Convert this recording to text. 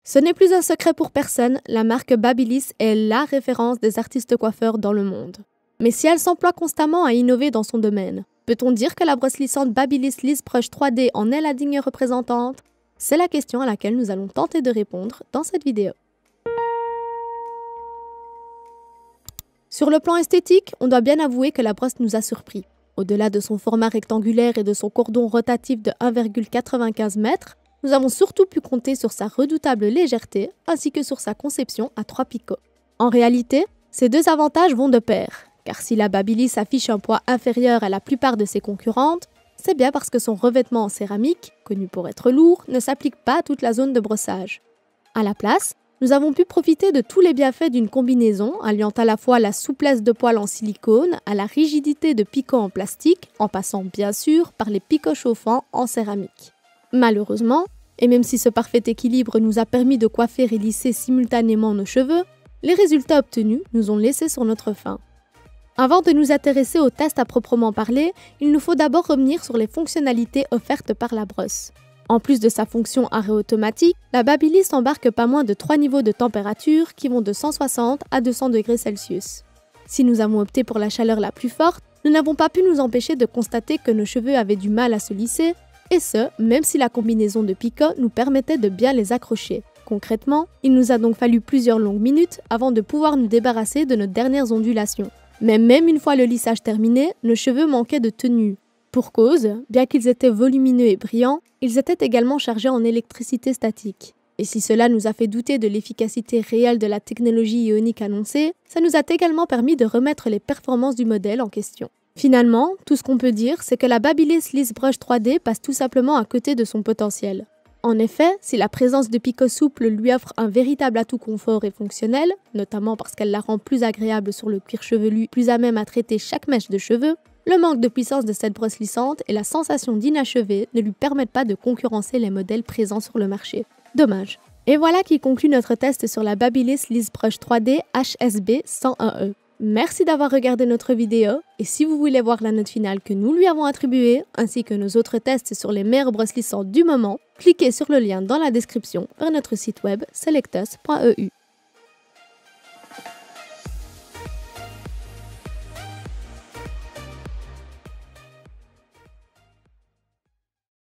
Ce n'est plus un secret pour personne, la marque Babyliss est la référence des artistes coiffeurs dans le monde. Mais si elle s'emploie constamment à innover dans son domaine, peut-on dire que la brosse lissante Babyliss Liss Brush 3D en est la digne représentante? C'est la question à laquelle nous allons tenter de répondre dans cette vidéo. Sur le plan esthétique, on doit bien avouer que la brosse nous a surpris. Au-delà de son format rectangulaire et de son cordon rotatif de 1,95 m, nous avons surtout pu compter sur sa redoutable légèreté ainsi que sur sa conception à 3 picots. En réalité, ces deux avantages vont de pair, car si la Babyliss affiche un poids inférieur à la plupart de ses concurrentes, c'est bien parce que son revêtement en céramique, connu pour être lourd, ne s'applique pas à toute la zone de brossage. À la place, nous avons pu profiter de tous les bienfaits d'une combinaison alliant à la fois la souplesse de poils en silicone à la rigidité de picots en plastique, en passant bien sûr par les picots chauffants en céramique. Malheureusement, et même si ce parfait équilibre nous a permis de coiffer et lisser simultanément nos cheveux, les résultats obtenus nous ont laissé sur notre faim. Avant de nous intéresser au test à proprement parler, il nous faut d'abord revenir sur les fonctionnalités offertes par la brosse. En plus de sa fonction arrêt automatique, la Babyliss embarque pas moins de 3 niveaux de température qui vont de 160 à 200 degrés Celsius. Si nous avons opté pour la chaleur la plus forte, nous n'avons pas pu nous empêcher de constater que nos cheveux avaient du mal à se lisser, et ce, même si la combinaison de picots nous permettait de bien les accrocher. Concrètement, il nous a donc fallu plusieurs longues minutes avant de pouvoir nous débarrasser de nos dernières ondulations. Mais même une fois le lissage terminé, nos cheveux manquaient de tenue. Pour cause, bien qu'ils étaient volumineux et brillants, ils étaient également chargés en électricité statique. Et si cela nous a fait douter de l'efficacité réelle de la technologie ionique annoncée, ça nous a également permis de remettre les performances du modèle en question. Finalement, tout ce qu'on peut dire, c'est que la Babyliss Liss Brush 3D passe tout simplement à côté de son potentiel. En effet, si la présence de picots souples lui offre un véritable atout confort et fonctionnel, notamment parce qu'elle la rend plus agréable sur le cuir chevelu, plus à même à traiter chaque mèche de cheveux, le manque de puissance de cette brosse lissante et la sensation d'inachevé ne lui permettent pas de concurrencer les modèles présents sur le marché. Dommage. Et voilà qui conclut notre test sur la Babyliss Liss Brush 3D HSB 101E. Merci d'avoir regardé notre vidéo et si vous voulez voir la note finale que nous lui avons attribuée, ainsi que nos autres tests sur les meilleures brosses lissantes du moment, cliquez sur le lien dans la description vers notre site web selectus.eu.